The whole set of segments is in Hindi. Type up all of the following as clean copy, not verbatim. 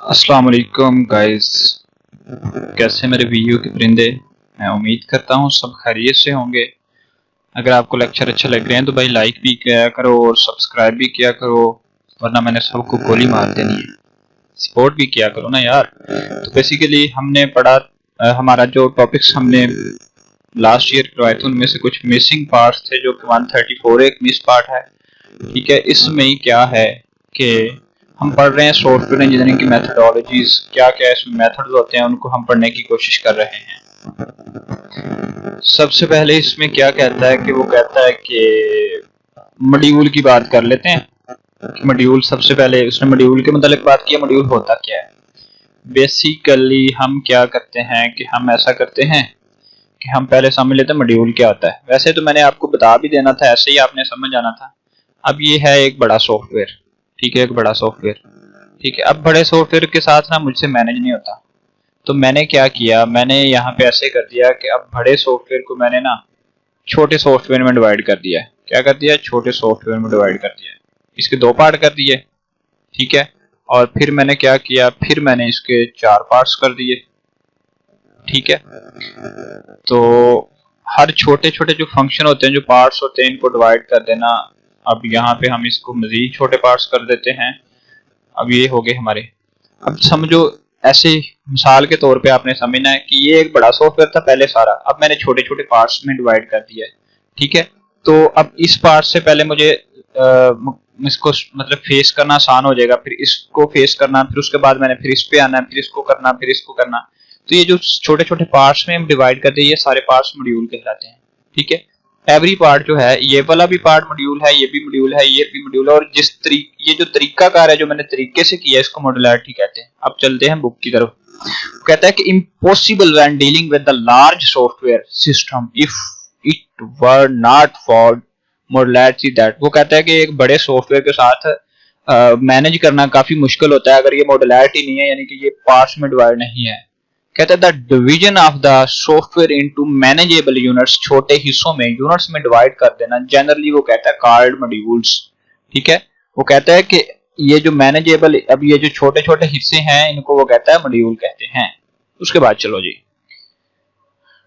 अस्सलाम वालेकुम गाइस, कैसे मेरे वीडियो के परिंदे। मैं उम्मीद करता हूँ सब खैरियत से होंगे। अगर आपको लेक्चर अच्छे लग रहे हैं तो भाई लाइक भी किया करो और सब्सक्राइब भी किया करो, वरना मैंने सबको गोली मार देनी है। सपोर्ट भी किया करो ना यार। तो बेसिकली हमने पढ़ा, हमारा जो टॉपिक्स हमने लास्ट ईयर करवाए थे उनमें से कुछ मिसिंग पार्ट्स थे, जो कि 134 एक मिस पार्ट है। ठीक है, इसमें क्या है कि हम पढ़ रहे हैं सॉफ्टवेयर इंजीनियरिंग की मेथडोलॉजीज, क्या क्या इसमें मेथड्स होते हैं, उनको हम पढ़ने की कोशिश कर रहे हैं। सबसे पहले इसमें क्या कहता है कि वो कहता है कि मॉड्यूल की बात कर लेते हैं। मॉड्यूल, सबसे पहले उसने मॉड्यूल के मतलब बात की, मॉड्यूल होता क्या है। बेसिकली हम क्या करते हैं कि हम ऐसा करते हैं कि हम पहले समझ लेते हैं मॉड्यूल क्या होता है। वैसे तो मैंने आपको बता भी देना था, ऐसे ही आपने समझ जाना था। अब ये है एक बड़ा सॉफ्टवेयर, ठीक है, एक बड़ा सॉफ्टवेयर, ठीक है। अब बड़े सॉफ्टवेयर के साथ ना मुझसे मैनेज नहीं होता, तो मैंने क्या किया, मैंने यहाँ पे ऐसे कर दिया कि अब बड़े सॉफ्टवेयर को मैंने ना छोटे सॉफ्टवेयर में डिवाइड कर दिया है। क्या कर दिया, छोटे सॉफ्टवेयर में डिवाइड कर दिया है। इसके दो पार्ट कर दिए, ठीक है। और फिर मैंने क्या किया, फिर मैंने इसके 4 पार्ट्स कर दिए, ठीक है। तो हर छोटे छोटे जो फंक्शन होते हैं, जो पार्ट्स होते हैं, इनको डिवाइड कर देना। अब यहाँ पे हम इसको मजीद छोटे पार्ट्स कर देते हैं। अब ये हो गए हमारे। अब समझो, ऐसे मिसाल के तौर पे आपने समझना है कि ये एक बड़ा सॉफ्टवेयर था पहले सारा, अब मैंने छोटे छोटे पार्ट्स में डिवाइड कर दिया है, ठीक है। तो अब इस पार्ट से पहले मुझे इसको मतलब फेस करना आसान हो जाएगा, फिर इसको फेस करना, फिर उसके बाद मैंने फिर इस पे आना, फिर इसको करना, फिर इसको करना। तो ये जो छोटे छोटे पार्ट्स में हम डिवाइड करते हैं, ये सारे पार्ट्स मॉड्यूल कहलाते हैं, ठीक है। एवरी पार्ट जो है, ये वाला भी पार्ट मॉड्यूल है, ये भी मॉड्यूल है, ये भी मॉड्यूल है। और ये जो तरीकाकार है, जो मैंने तरीके से किया, इसको मॉड्युलैरिटी कहते हैं। अब चलते हैं बुक की तरफ। कहता है कि impossible when dealing with the large software system if it were not for modularity that. वो कहता है कि एक बड़े सॉफ्टवेयर के साथ मैनेज करना काफी मुश्किल होता है अगर ये मॉड्युलैरिटी नहीं है, यानी कि ये पार्ट्स में डिवाइड नहीं है। कहता है the division of the software into manageable units, छोटे हिस्सों में, यूनिट्स में डिवाइड कर देना, जनरली वो कहता है कॉल्ड मॉड्यूल्स, ठीक है। वो कहता है कि ये जो मैनेजेबल, अब ये जो छोटे छोटे हिस्से हैं, इनको वो कहता है मॉड्यूल कहते हैं। उसके बाद चलो जी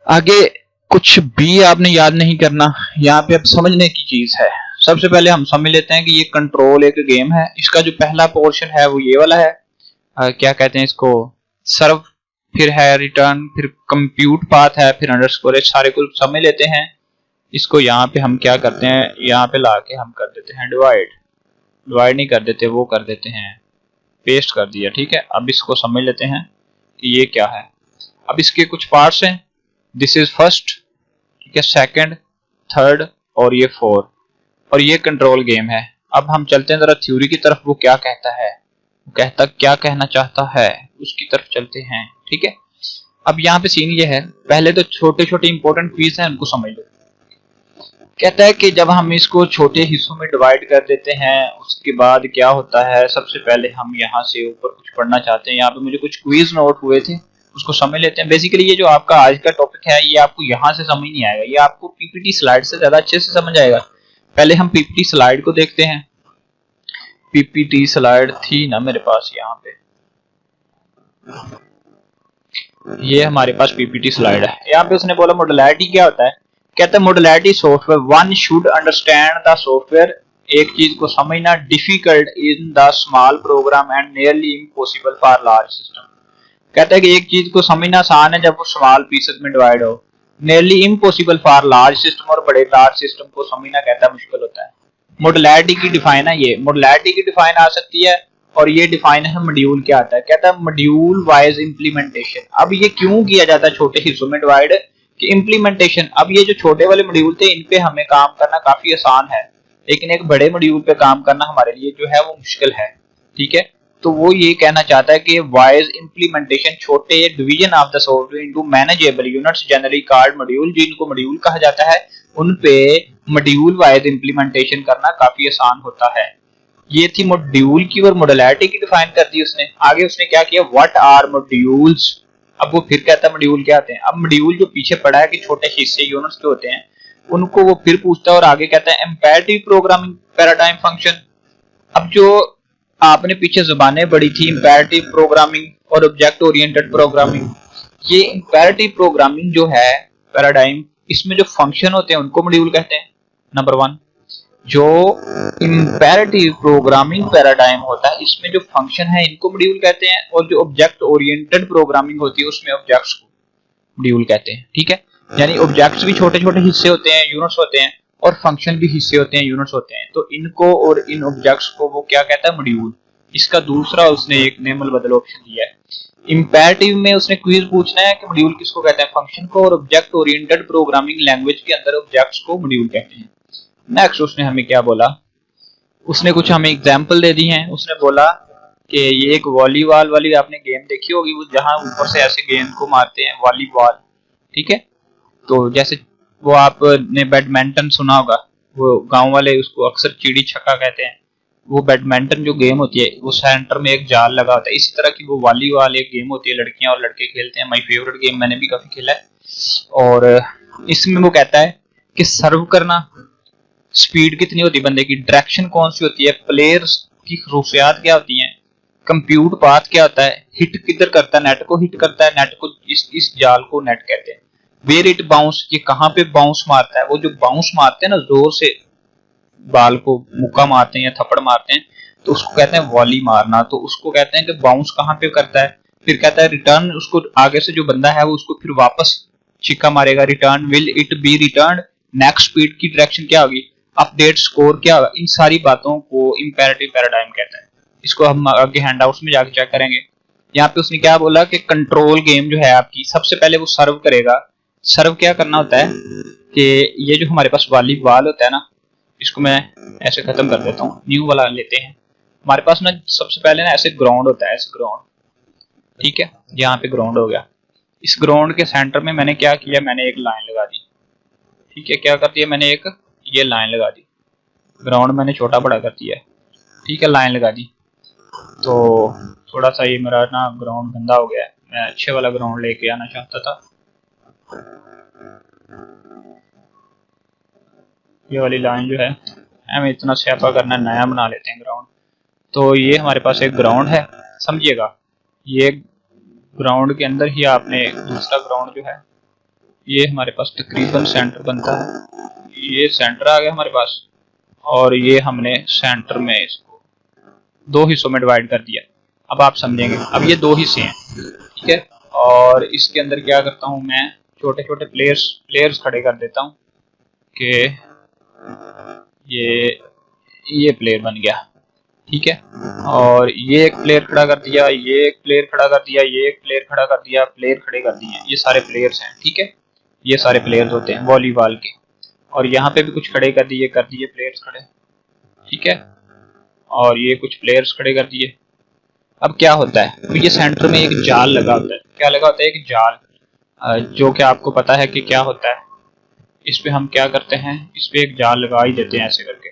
आगे, कुछ भी आपने याद नहीं करना, यहाँ पे अब समझने की चीज है। सबसे पहले हम समझ लेते हैं कि ये कंट्रोल एक गेम है। इसका जो पहला पोर्शन है वो ये वाला है, क्या कहते हैं इसको, सर्व, फिर है रिटर्न, फिर कंप्यूट पाथ है, फिर अंडरस्कोर है। सारे कुछ समझ लेते हैं। इसको यहाँ पे हम क्या करते हैं, यहाँ पे लाके हम कर देते हैं डिवाइड। डिवाइड नहीं कर देते, वो कर देते हैं पेस्ट कर दिया, ठीक है। अब इसको समझ लेते हैं कि ये क्या है। अब इसके कुछ पार्ट्स हैं, दिस इज फर्स्ट, ठीक है, सेकंड, थर्ड और ये फोर, और ये कंट्रोल गेम है। अब हम चलते हैं जरा थ्योरी की तरफ, वो क्या कहता है, वो कहता क्या कहना चाहता है, उसकी तरफ चलते हैं, ठीक है। अब यहाँ पे सीन ये है, पहले तो छोटे छोटे इंपॉर्टेंट क्विज हैं, उनको समझ लो। कहता है कि जब हम इसको छोटे हिस्सों में डिवाइड कर देते हैं, उसके बाद क्या होता है, सबसे पहले हम यहाँ से ऊपर कुछ पढ़ना चाहते हैं। यहाँ पे मुझे कुछ क्विज नोट हुए थे, उसको समझ लेते हैं। बेसिकली ये जो आपका आज का टॉपिक है, ये आपको यहाँ से समझ नहीं आएगा, ये आपको पीपीटी स्लाइड से ज्यादा अच्छे से समझ आएगा। पहले हम पीपीटी स्लाइड को देखते हैं। पीपीटी स्लाइड थी ना मेरे पास, यहाँ पे ये हमारे पास पीपीटी स्लाइड है। यहाँ पे उसने बोला मॉड्युलैरिटी क्या होता है। कहता है modularity software, one should understand the software, एक चीज को समझना, difficult in the small program and nearly impossible for large system. कहता है कि एक चीज को समझना आसान है जब वो स्मॉल पीसेस में डिवाइड हो, nearly impossible for large system, और बड़े लार्ज सिस्टम को समझना कहता है मुश्किल होता है। मॉड्युलैरिटी की डिफाइन है ये, मॉड्युलैरिटी की डिफाइन आ सकती है, और ये डिफाइन है मॉड्यूल क्या आता है। कहता है मॉड्यूल वाइज इंप्लीमेंटेशन। अब ये क्यों किया जाता है छोटे हिस्सों में डिवाइड, कि इंप्लीमेंटेशन, अब ये जो छोटे वाले मॉड्यूल थे, इन पे हमें काम करना काफी आसान है, लेकिन एक बड़े मॉड्यूल पे काम करना हमारे लिए जो है वो मुश्किल है, ठीक है। तो वो ये कहना चाहता है कि वाइज इंप्लीमेंटेशन, छोटे division of the software into manageable units generally called module, जिनको मॉड्यूल कहा जाता है, उन पे मॉड्यूल वाइज इंप्लीमेंटेशन करना काफी आसान होता है। ये थी मॉड्यूल की, और मॉड्युलैरिटी की डिफाइन कर दी उसने। आगे उसने क्या किया, व्हाट आर मॉड्यूल्स। अब वो फिर कहता है मॉड्यूल क्या आते हैं। अब मॉड्यूल जो पीछे पड़ा है कि छोटे हिस्से यूनिट्स के होते हैं, उनको वो फिर पूछता है, और आगे कहता है एम्पेरेटिव प्रोग्रामिंग पैराडाइम फंक्शन। अब जो आपने पीछे जुबानें पढ़ी थी, इंपैरेटिव प्रोग्रामिंग और ऑब्जेक्ट ओरिएंटेड प्रोग्रामिंग। ये इंपैरेटिव प्रोग्रामिंग जो है पैराडाइम, इसमें जो फंक्शन होते हैं उनको मॉड्यूल कहते हैं, नंबर 1। जो इंपैरेटिव प्रोग्रामिंग पैराडाइम होता है इसमें जो फंक्शन है इनको मॉड्यूल कहते हैं, और जो ऑब्जेक्ट ओरिएंटेड प्रोग्रामिंग होती है उसमें ऑब्जेक्ट्स को मॉड्यूल कहते हैं। ठीक है, यानी ऑब्जेक्ट्स भी छोटे छोटे हिस्से होते हैं, यूनिट्स होते हैं, और फंक्शन भी हिस्से होते हैं, यूनिट्स होते हैं। तो इनको और इन ऑब्जेक्ट्स को वो क्या कहता है, मॉड्यूल। इसका दूसरा उसने एक नेमल बदल ऑप्शन दिया है। इंपैरेटिव में उसने क्विज पूछना है कि मॉड्यूल किसको कहते हैं, फंक्शन को, और ऑब्जेक्ट ओरिएंटेड प्रोग्रामिंग लैंग्वेज के अंदर ऑब्जेक्ट्स को मॉड्यूल कहते हैं। नेक्स्ट उसने हमें क्या बोला, उसने कुछ हमें एग्जांपल दे दी हैं। उसने बोला कि ये एक वॉलीबॉल वाली आपने गेम देखी होगी, वो जहां ऊपर से ऐसे गेंद को मारते हैं, वॉलीबॉल। ठीक है, तो जैसे वो आपने बैडमिंटन सुना होगा, वो गांव वाले उसको अक्सर चिड़ी छक्का कहते हैं। वो बैडमिंटन जो गेम होती है वो सेंटर में एक जाल लगा होता है। इसी तरह की वो वॉलीबॉल एक गेम होती है, लड़कियां और लड़के खेलते हैं। माय फेवरेट गेम, मैंने भी काफी खेला है। और इसमें वो कहता है कि सर्व करना, स्पीड कितनी होती है बंदे की, डायरेक्शन कौन सी होती है, प्लेयर्स की खसूसियात क्या होती हैं, कंप्यूट पाथ क्या होता है, हिट किधर करता है, नेट को हिट करता है, नेट को इस जाल को नेट कहते हैं। वेयर इट बाउंस, ये कहां पे बाउंस मारता है, वो जो बाउंस मारते हैं ना, जोर से बाल को मुक्का मारते हैं या थप्पड़ मारते हैं, तो उसको कहते हैं वॉली मारना। तो उसको कहते हैं कि बाउंस कहां पे करता है। फिर कहता है रिटर्न, उसको आगे से जो बंदा है वो उसको फिर वापस छिक्का मारेगा, return, will it be return, next speed की डायरेक्शन क्या होगी, अपडेट स्कोर क्या होगा। इन सारी बातों को इंपैरेटिव पैराडाइम कहता है। इसको हम आगे हैंडआउट्स में जाके चेक करेंगे। यहाँ पे उसने क्या बोला कि कंट्रोल गेम जो है आपकी, सबसे पहले वो सर्व करेगा। सर्व क्या करना होता है कि ये जो हमारे पास वॉलीबॉल होता है ना, इसको मैं ऐसे खत्म कर देता हूँ, न्यू वाला लेते हैं। हमारे पास ना सबसे पहले ना ऐसे ग्राउंड होता है, ऐसे ग्राउंड। ठीक है, यहाँ पे ग्राउंड हो गया। इस ग्राउंड के सेंटर में मैंने क्या किया, मैंने एक लाइन लगा दी। ठीक है, क्या कर दिया मैंने, एक ये लाइन लगा दी। ग्राउंड मैंने छोटा बड़ा कर दिया है। ठीक है, लाइन लगा दी। तो थोड़ा सा ये मेरा ना ग्राउंड गंदा हो गया है, मैं अच्छे वाला ग्राउंड लेके आना चाहता था। ये वाली लाइन जो है हमें इतना स्यापा करना, नया बना लेते हैं ग्राउंड। तो ये हमारे पास एक ग्राउंड है, समझिएगा। ये ग्राउंड के अंदर ही आपने दूसरा ग्राउंड जो है, ये हमारे पास तकरीबन सेंटर बनता है। ये सेंटर आ गया हमारे पास, और ये हमने सेंटर में इसको दो हिस्सों में डिवाइड कर दिया। अब आप समझेंगे, अब ये दो हिस्से हैं। ठीक है, और इसके अंदर क्या करता हूं मैं, छोटे छोटे प्लेयर्स खड़े कर देता हूं कि ये प्लेयर बन गया। ठीक है, और ये एक प्लेयर खड़ा कर दिया, ये एक प्लेयर खड़ा कर दिया, ये एक प्लेयर खड़ा कर दिया, प्लेयर खड़े कर दिए। ये सारे प्लेयर्स हैं। ठीक है, ये सारे प्लेयर्स होते हैं वॉलीबॉल के। और यहाँ पे भी कुछ खड़े कर दिए प्लेयर्स खड़े। ठीक है, और ये कुछ प्लेयर्स खड़े कर दिए। अब क्या होता है, तो ये सेंटर में एक जाल लगा होता है। क्या लगा होता है, एक जाल, जो कि आपको पता है कि क्या होता है। इस पे हम क्या करते हैं, इस पे एक जाल लगा ही देते हैं ऐसे करके।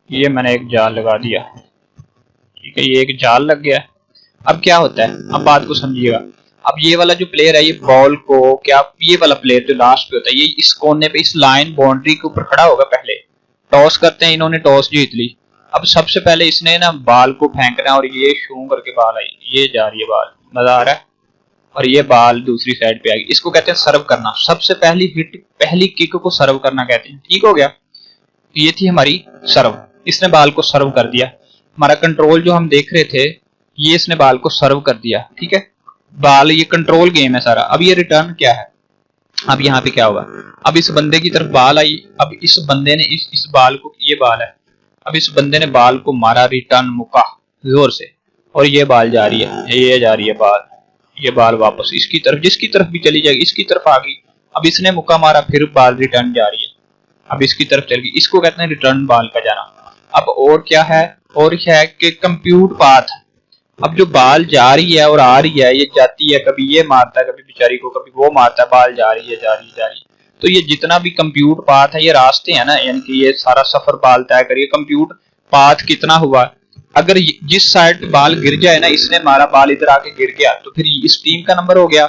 ये मैंने एक जाल लगा दिया। ठीक है, ये एक जाल लग गया। अब क्या होता है, अब बात को समझिएगा। अब ये वाला जो प्लेयर है, ये बॉल को क्या, ये वाला प्लेयर जो लास्ट पे होता है, ये इस कोने पे, इस लाइन बाउंड्री के ऊपर खड़ा होगा। पहले टॉस करते हैं, इन्होंने टॉस जीत ली। अब सबसे पहले इसने ना बाल को फेंकना है, और ये शू करके बाल आई, ये जा रही है बाल, मजा आ रहा है, और ये बाल दूसरी साइड पे आएगी। इसको कहते हैं सर्व करना। सबसे पहली हिट, पहली किक को सर्व करना कहते हैं। ठीक हो गया, ये थी हमारी सर्व। इसने बाल को सर्व कर दिया। हमारा कंट्रोल जो हम देख रहे थे, ये इसने बाल को सर्व कर दिया। ठीक है, बाल, ये कंट्रोल गेम है सारा। अब ये रिटर्न क्या है, अब यहाँ पे क्या होगा, अब इस बंदे की तरफ बाल आई। अब इस बंदे ने इस बाल को, ये बाल है, अब इस बंदे ने बाल को मारा, रिटर्न मुका जोर से, और ये बाल जा रही है, ये जा रही है बाल, ये बाल वापस इसकी तरफ, जिसकी तरफ भी चली जाएगी, इसकी तरफ आ गई। अब इसने मुक्का मारा, फिर बाल रिटर्न जा रही है, अब इसकी तरफ चल गई। इसको कहते हैं रिटर्न बाल का जाना। अब और क्या है, और क्या है कि कंप्यूट पाथ। अब जो बाल जा रही है और आ रही है, ये जाती है, कभी ये मारता है, कभी बेचारी को, कभी वो मारता है, बाल जा रही है, जा रही है, जा रही है। तो ये जितना भी कंप्यूट पाथ है, ये रास्ते हैं ना, यानी कि ये सारा सफर बाल तय करिए। कंप्यूट पाथ कितना हुआ, अगर जिस साइड बाल गिर जाए ना, इसने मारा, बाल इधर आके गिर गया, तो फिर इस टीम का नंबर हो गया।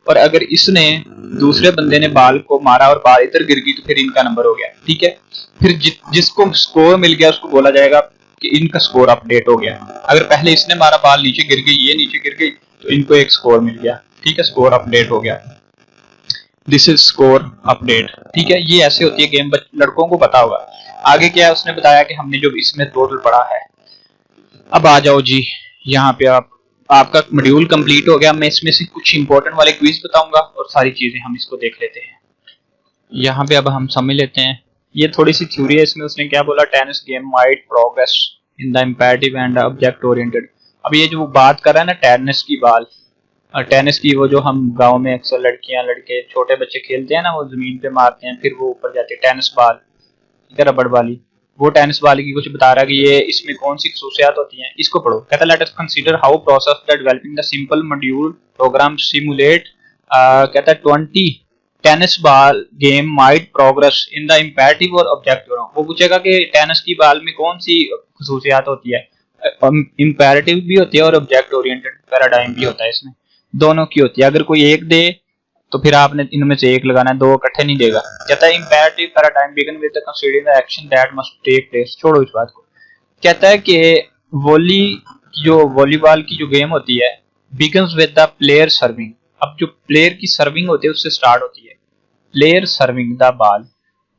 और अगर इसने, दूसरे बंदे ने बाल को मारा और बाल इधर गिर गई, तो फिर इनका नंबर हो गया। ठीक है, फिर जिसको स्कोर मिल गया उसको बोला जाएगा कि इनका स्कोर अपडेट हो गया। अगर पहले इसने मारा बॉल नीचे गिर गई, ये नीचे गिर गई, तो इनको एक स्कोर मिल गया, ठीक है, स्कोर अपडेट हो गया। दिस इज स्कोर अपडेट, ठीक है। ये ऐसे होती है गेम, लड़कों को पता होगा। आगे क्या है उसने बताया कि हमने जो इसमें टोटल पढ़ा है। अब आ जाओ जी, यहाँ पे आपका मॉड्यूल कंप्लीट हो गया। मैं इसमें से कुछ इंपॉर्टेंट वाले क्विज बताऊंगा और सारी चीजें हम इसको देख लेते हैं। यहाँ पे अब हम समझ लेते हैं, ये थोड़ी सी थ्योरी है। इसमें उसने क्या बोला, tennis game might progress in the imperative and object oriented. अब ये जो बात कर रहा है ना टेनिस की बॉल, टेनिस की, वो जो हम गांव में अक्सर लड़कियां लड़के छोटे बच्चे खेलते हैं ना, वो जमीन पे मारते हैं फिर वो ऊपर जाती है, टेनिस बॉल, रबड़ वाली, वो टेनिस बॉल की कुछ बता रहा है कि ये इसमें कौन सी खसूसियात होती हैं। इसको पढ़ो। कहता है let us consider how process the developing the simple module program simulate, कहता है 20 tennis ball game might progress in the imperative और ऑब्जेक्टिव। वो पूछेगा कि टेनिस की बॉल में कौन सी खसूसियात होती है, इम्पेरेटिव भी होती है और ऑब्जेक्ट ओरिएंटेड पैराडाइम भी होता है, इसमें दोनों की होती है। अगर कोई एक दे तो फिर आपने इनमें से एक लगाना है, दो इकट्ठे नहीं देगा। कहता है imperative paradigm begin with the considering the action that must take place. छोड़ो इस बात को। कहता है कि वॉलीबॉल की जो गेम होती है begins with the player serving. अब जो प्लेयर की सर्विंग होती है उससे स्टार्ट होती है, प्लेयर सर्विंग द बॉल।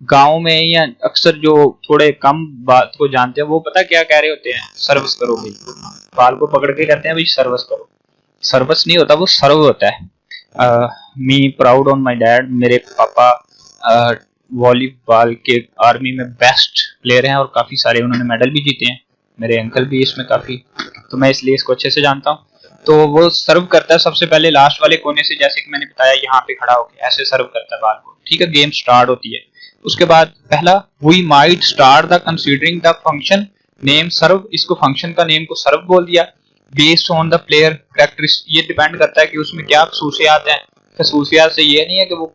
गांव में या अक्सर जो थोड़े कम बात को जानते हैं वो पता क्या कह रहे होते हैं, सर्विस करो भाई, बॉल को पकड़ के कहते हैं भाई सर्विस करो। सर्विस नहीं होता, वो सर्व होता है। Me proud on my dad, मेरे पापा वॉलीबॉल के आर्मी में बेस्ट प्लेयर हैं और काफी सारे उन्होंने मेडल भी जीते हैं। मेरे अंकल भी इसमें काफी, तो मैं इसलिए इसको अच्छे से जानता हूँ। तो वो सर्व करता है सबसे पहले लास्ट वाले कोने से, जैसे कि मैंने बताया यहाँ पे खड़ा होकर ऐसे सर्व करता है बॉल को, ठीक है। गेम स्टार्ट होती है। उसके बाद पहला we might start the considering the function name serve, इसको फंक्शन का नेम को सर्व बोल दिया। Based on the player characteristic, ये डिपेंड करता है कि उसमें क्या खसूसियात हैं। खसूसियात से ये नहीं है कि वो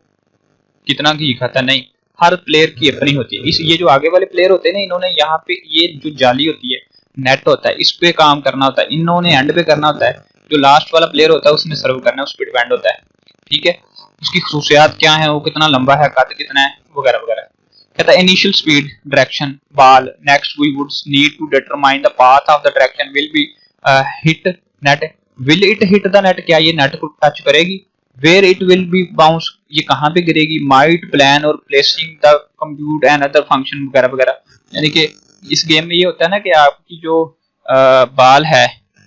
कितना घी खाता है, नहीं, हर प्लेयर की अपनी होती है। इस ये जो आगे वाले प्लेयर होते हैं ना, इन्होंने यहाँ पे ये जो जाली होती है, नेट होता है, इस पे काम करना होता है, इन्होंने एंड पे करना होता है। जो लास्ट वाला प्लेयर होता है उसने सर्व करना है, उस पर डिपेंड होता है, ठीक है। उसकी खसूसियात क्या है, वो कितना लंबा है, कद कितना है, वगैरह वगैरह। कहता है initial speed, direction, ball, next we would need to determine the path of the direction, will be hit net, will it hit the net, क्या ये नेट को टच करेगी, where it will be bounce, ये कहाँ पे गिरेगी, माइट प्लान और placing the compute and other function वगैरह वगैरह। यानी कि इस गेम में ये होता है ना कि आपकी जो बॉल है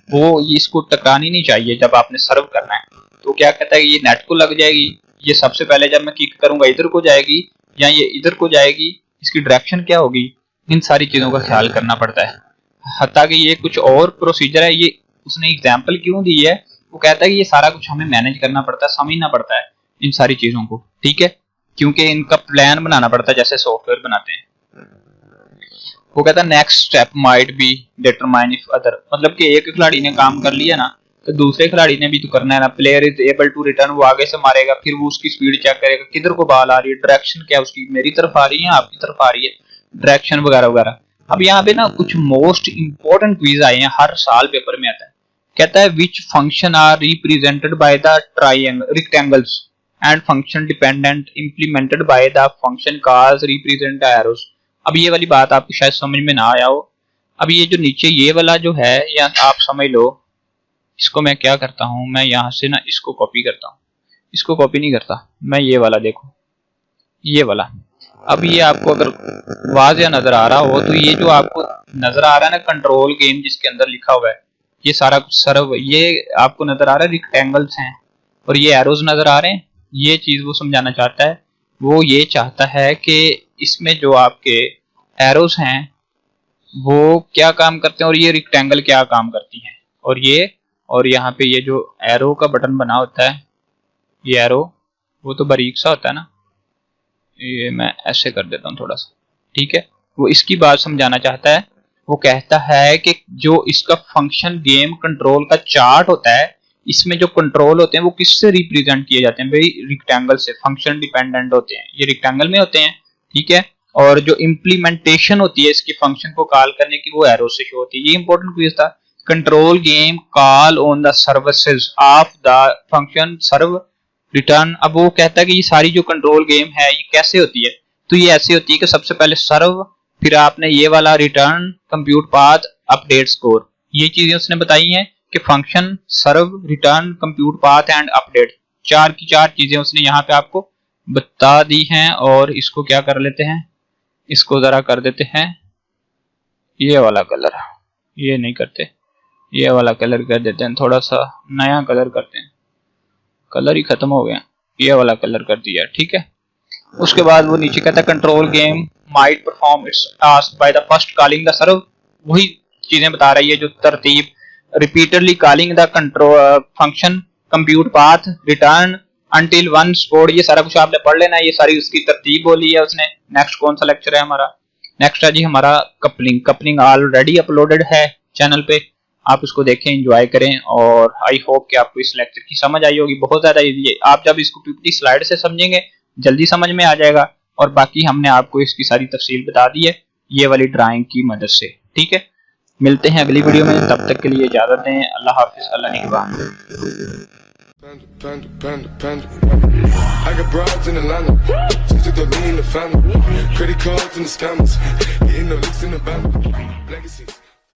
वो इसको टकरानी नहीं चाहिए जब आपने सर्व करना है। तो क्या कहता है ये नेट को लग जाएगी, ये सबसे पहले जब मैं किक करूंगा इधर को जाएगी या ये इधर को जाएगी, इसकी डायरेक्शन क्या होगी, इन सारी चीजों का ख्याल करना पड़ता है। हत्ता कि ये कुछ और प्रोसीजर है, ये उसने एग्जाम्पल क्यों दी है, वो कहता है कि ये सारा कुछ हमें मैनेज करना पड़ता है, समझना पड़ता है इन सारी चीजों को, ठीक है, क्योंकि इनका प्लान बनाना पड़ता है जैसे सॉफ्टवेयर बनाते हैं। वो कहता है next step might be determine if other, मतलब कि एक खिलाड़ी ने काम कर लिया ना तो दूसरे खिलाड़ी ने भी तो करना है ना। Player is able to return, वो आगे से मारेगा, फिर वो उसकी स्पीड चेक करेगा, किधर को बॉल आ रही है, डायरेक्शन क्या उसकी, मेरी तरफ आ रही है आपकी तरफ आ रही है, डायरेक्शन वगैरह वगैरह। अब यहाँ पे ना कुछ मोस्ट इंपोर्टेंट क्विज आए हैं, हर साल पेपर में आता है। कहता है which function are represented by the triangle rectangles and function dependent implemented by the function calls represent arrows. अब ये वाली बात आपको शायद समझ में ना आया हो। अब ये जो नीचे ये वाला जो है, या आप समझ लो, इसको मैं क्या करता हूं, मैं यहां से ना इसको कॉपी करता हूं, इसको कॉपी नहीं करता मैं, ये वाला देखो, ये वाला। अब ये आपको अगर वाज़ेह नजर आ रहा हो तो ये जो आपको नजर आ रहा है ना कंट्रोल गेम जिसके अंदर लिखा हुआ है, ये सारा कुछ सर्व, ये आपको नजर आ रहा है रिक्टेंगल्स हैं और ये एरोज नजर आ रहे हैं। ये चीज वो समझाना चाहता है, वो ये चाहता है कि इसमें जो आपके एरोज हैं वो क्या काम करते हैं और ये रिक्टेंगल क्या काम करती हैं, और यहाँ पे ये जो एरो का बटन बना होता है, ये एरो वो तो बारीक सा होता है ना, ये मैं ऐसे कर देता हूँ थोड़ा सा, ठीक है। वो इसकी बात समझाना चाहता है। वो कहता है कि जो इसका फंक्शन गेम कंट्रोल का चार्ट होता है, इसमें जो कंट्रोल होते हैं वो किससे रिप्रेजेंट किए जाते हैं भाई, रिक्टेंगल से। फंक्शन डिपेंडेंट होते हैं, ये रिक्टेंगल में होते हैं, ठीक है। और जो इम्प्लीमेंटेशन होती है इसकी फंक्शन को कॉल करने की, वो एरो से शो होती है। ये इंपॉर्टेंट क्विज था। Control game call on the services of the function serve return. अब वो कहता है कि ये सारी जो कंट्रोल गेम है ये कैसे होती है, तो ये ऐसे होती है कि सबसे पहले सर्व, फिर आपने ये वाला return compute path, update score. ये चीजें उसने बताई हैं कि function, serve, return, compute path and update, चार की चार चीजें उसने यहाँ पे आपको बता दी हैं। और इसको क्या कर लेते हैं, इसको जरा कर देते हैं ये वाला कलर, ये नहीं करते, ये वाला कलर कर देते हैं, थोड़ा सा नया कलर करते हैं, कलर ही खत्म हो गया, ये वाला कलर कर दिया, ठीक है। उसके बाद वो नीचे कहता है control game might perform its task by the first calling the serve, वही चीजें बता रही है जो तरतीब, repeatedly calling the control function, compute path, return until one score, ये सारा कुछ आपने पढ़ लेना, ये सारी उसकी तरतीब बोली है उसने। नेक्स्ट कौन सा लेक्चर है हमारा, नेक्स्ट है जी हमारा कपलिंग। कपलिंग ऑलरेडी अपलोडेड है चैनल पे, आप उसको देखें, एंजॉय करें। और आई होप कि आपको इस लेक्चर की समझ आई होगी, बहुत ज्यादा इजी है, आप जब इसको पीपीटी स्लाइड से समझेंगे जल्दी समझ में आ जाएगा। और बाकी हमने आपको इसकी सारी तफसील बता दी है ये वाली ड्राइंग की मदद से, ठीक है। मिलते हैं अगली वीडियो में, तब तक के लिए इजाजत दें, अल्लाह हाफिज, अल्लाह निगहबान। I got broads in Atlanta, just to lean the family, credit cards and the scammers, hitting the licks in the van, legacies.